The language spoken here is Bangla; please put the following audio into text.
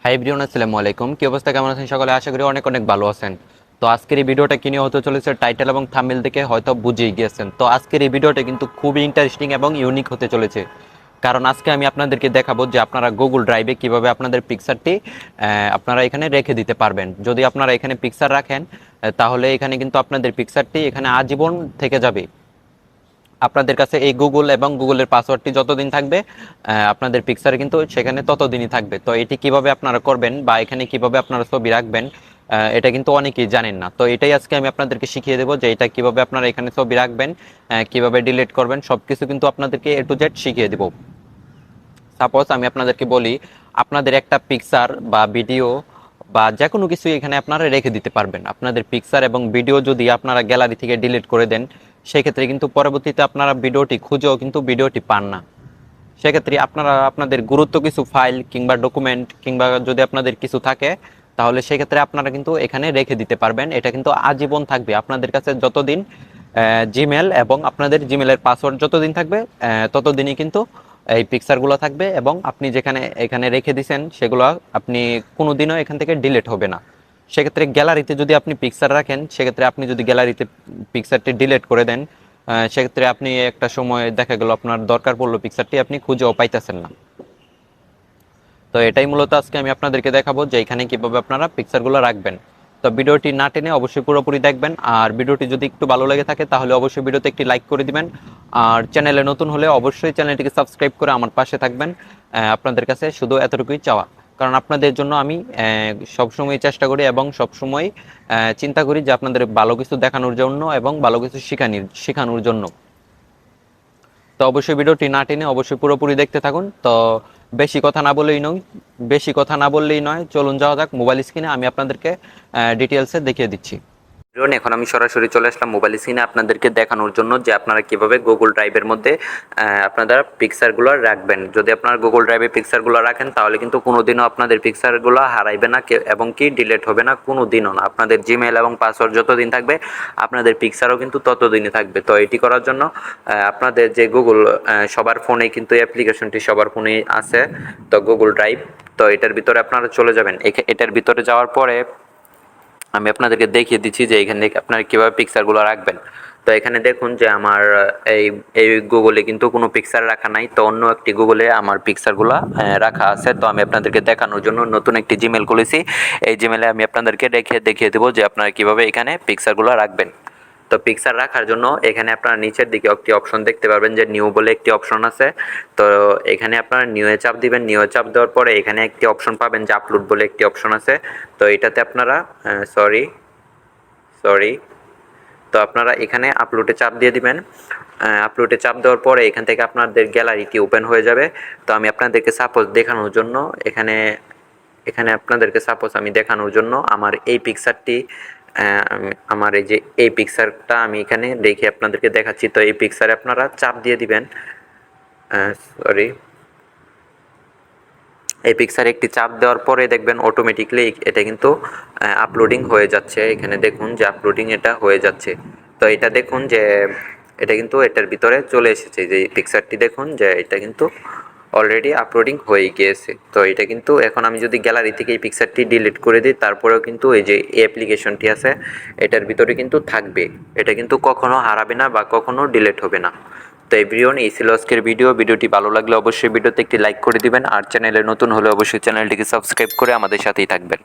হাই এভরিওয়ান, আসসালামু আলাইকুম। কি অবস্থা, কেমন আছেন সকলে? আশা করি অনেক অনেক ভালো আছেন। তো আজকের এই ভিডিওটা কি নিয়ে হতে চলেছে টাইটেল এবং থাম্বনেল দেখে হয়তো বুঝেই গিয়েছেন। তো আজকের এই ভিডিওটা কিন্তু খুবই ইন্টারেস্টিং এবং ইউনিক হতে চলেছে, কারণ আজকে আমি আপনাদেরকে দেখাবো যে আপনারা গুগল ড্রাইভে কিভাবে আপনাদের পিকচারটি আপনারা এখানে রেখে দিতে পারবেন। যদি আপনারা এখানে পিকচার রাখেন তাহলে এখানে কিন্তু আপনাদের পিকচারটি এখানে আজীবন থেকে যাবে। আপনাদের কাছে এই গুগল এবং গুগলের পাসওয়ার্ডটি যতদিন থাকবে আপনাদের পিকচার কিন্তু সেখানে ততদিনই থাকবে। তো এটি কিভাবে আপনারা করবেন বা এখানে কিভাবে আপনারা ছবি রাখবেন এটা কিন্তু অনেকেই জানেন না। তো এটাই আজকে আমি আপনাদেরকে শিখিয়ে দেবো যে এটা কিভাবে আপনারা এখানে ছবি রাখবেন, কিভাবে ডিলিট করবেন, সবকিছু কিন্তু আপনাদেরকে এ টু জেড শিখিয়ে দেবো। সাপোজ আমি আপনাদেরকে বলি, আপনাদের একটা পিকচার বা ভিডিও বা যে কোনো কিছু এখানে আপনারা রেখে দিতে পারবেন। আপনাদের পিকচার এবং ভিডিও যদি আপনারা গ্যালারি থেকে ডিলিট করে দেন, সেক্ষেত্রে কিন্তু পরবর্তীতে আপনারা ভিডিওটি খুঁজেও কিন্তু ভিডিওটি পান না। সেক্ষেত্রে আপনারা আপনাদের গুরুত্ব কিছু ফাইল কিংবা ডকুমেন্ট কিংবা যদি আপনাদের কিছু থাকে, তাহলে সেক্ষেত্রে আপনারা কিন্তু এখানে রেখে দিতে পারবেন। এটা কিন্তু আজীবন থাকবে আপনাদের কাছে, যতদিন জিমেল এবং আপনাদের জিমেলের পাসওয়ার্ড যতদিন থাকবে ততদিনই কিন্তু এই পিকচারগুলো থাকবে, এবং আপনি যেখানে এখানে রেখে দিয়েছেন সেগুলো আপনি কোনোদিনও এখান থেকে ডিলিট হবে না। সেক্ষেত্রে গ্যালারিতে যদি আপনি পিকচার রাখেন, সেক্ষেত্রে আপনি যদি গ্যালারিতে পিকচারটি ডিলিট করে দেন, সেক্ষেত্রে আপনি একটা সময় দেখা গেল আপনার দরকার পড়লো পিকচারটি আপনি খুঁজেও পাইতেছেন না। তো এটাই মূলত আজকে আমি আপনাদেরকে দেখাবো যে এখানে কিভাবে আপনারা পিকচারগুলো রাখবেন। তো ভিডিওটি না টেনে অবশ্যই পুরোপুরি দেখবেন, আর ভিডিওটি যদি একটু ভালো লেগে থাকে তাহলে অবশ্যই ভিডিওতে একটি লাইক করে দিবেন, আর চ্যানেলে নতুন হলে অবশ্যই চ্যানেলটিকে সাবস্ক্রাইব করে আমার পাশে থাকবেন। আপনাদের কাছে শুধু এতটুকুই চাওয়া, কারণ আপনাদের জন্য আমি সবসময় চেষ্টা করি এবং সবসময় চিন্তা করি যে আপনাদের ভালো কিছু দেখানোর জন্য এবং ভালো কিছু শেখানোর জন্য। তো অবশ্যই ভিডিওটি না টেনে অবশ্যই পুরোপুরি দেখতে থাকুন। তো বেশি কথা না বললেই নয়, চলুন যাওয়া যাক মোবাইল স্ক্রিনে, আমি আপনাদেরকে ডিটেলসে দেখিয়ে দিচ্ছি। এখন আমি সরাসরি চলে আসলাম মোবাইল স্ক্রিনে আপনাদেরকে দেখানোর জন্য যে আপনারা কিভাবে গুগল ড্রাইভের মধ্যে আপনারা পিকচারগুলো রাখবেন। যদি আপনারা গুগল ড্রাইভে পিকচারগুলো রাখেন তাহলে কিন্তু কোনোদিনও আপনাদের পিকচারগুলো হারাইবে না এবং কি ডিলিট হবে না, কোনোদিনও না। আপনাদের জিমেল এবং পাসওয়ার্ড যতদিন থাকবে আপনাদের পিকচারও কিন্তু ততদিনই থাকবে। তো এটি করার জন্য আপনাদের যে গুগল সবার ফোনে কিন্তু অ্যাপ্লিকেশনটি সবার ফোনেই আছে, তো গুগল ড্রাইভ। তো এটার ভিতরে আপনারা চলে যাবেন। এটার ভিতরে যাওয়ার পরে আমি আপনাদেরকে দেখিয়ে দিচ্ছি যে এখান থেকে আপনারা কীভাবে পিকচারগুলো রাখবেন। তো এখানে দেখুন যে আমার এই এই গুগলে কিন্তু কোনো পিকচার রাখা নাই, তো অন্য একটি গুগলে আমার পিকচারগুলো রাখা আছে। তো আমি আপনাদেরকে দেখানোর জন্য নতুন একটি জিমেল খুলেছি। এই জিমেলে আমি আপনাদেরকে দেখিয়ে দেবো যে আপনারা কীভাবে এখানে পিকচারগুলো রাখবেন। তো পিকচার রাখার জন্য এখানে আপনারা নিচের দিকে একটি অপশন দেখতে পারবেন যে নিউ বলে একটি অপশন আছে। তো এখানে আপনারা নিউয়ে চাপ দিবেন। নিউয়ে চাপ দেওয়ার পরে এখানে একটি অপশন পাবেন যে আপলোড বলে একটি অপশন আছে। তো এটাতে আপনারা সরি তো আপনারা এখানে আপলোডে চাপ দিয়ে দিবেন। আপলোডে চাপ দেওয়ার পরে এখান থেকে আপনাদের গ্যালারিটি ওপেন হয়ে যাবে। তো আমি আপনাদেরকে সাপোজ দেখানোর জন্য এখানে আপনাদেরকে সাপোজ আমি দেখানোর জন্য আমার এই পিকচারটি আমার এই পিকচারটা আমি এখানে দেখে আপনাদেরকে দেখাচ্ছি। তো এই পিকচারে আপনারা চাপ দিয়ে দিবেন। সরি এই পিকচারে একটি চাপ দেওয়ার পরে দেখবেন অটোমেটিকলি এটা কিন্তু আপলোডিং হয়ে যাচ্ছে। এখানে দেখুন যে আপলোডিং এটা হয়ে যাচ্ছে। তো এটা দেখুন যে এটা কিন্তু এটার ভিতরে চলে এসেছে, যে পিকচারটি দেখুন যে এটা কিন্তু অলরেডি আপলোডিং হয়ে গিয়েছে। তো এটা কিন্তু এখন আমি যদি গ্যালারি থেকে এই পিকচারটি ডিলিট করে দিই, তারপরেও কিন্তু এই যে অ্যাপ্লিকেশনটি আছে এটার ভিতরে কিন্তু থাকবে। এটা কিন্তু কখনো হারাবে না বা কখনো ডিলিট হবে না। তো এভরিওয়ান, এই ছিল আজকের ভিডিওটি ভালো লাগলে অবশ্যই ভিডিওতে একটি লাইক করে দিবেন, আর চ্যানেলে নতুন হলে অবশ্যই চ্যানেলটিকে সাবস্ক্রাইব করে আমাদের সাথেই থাকবেন।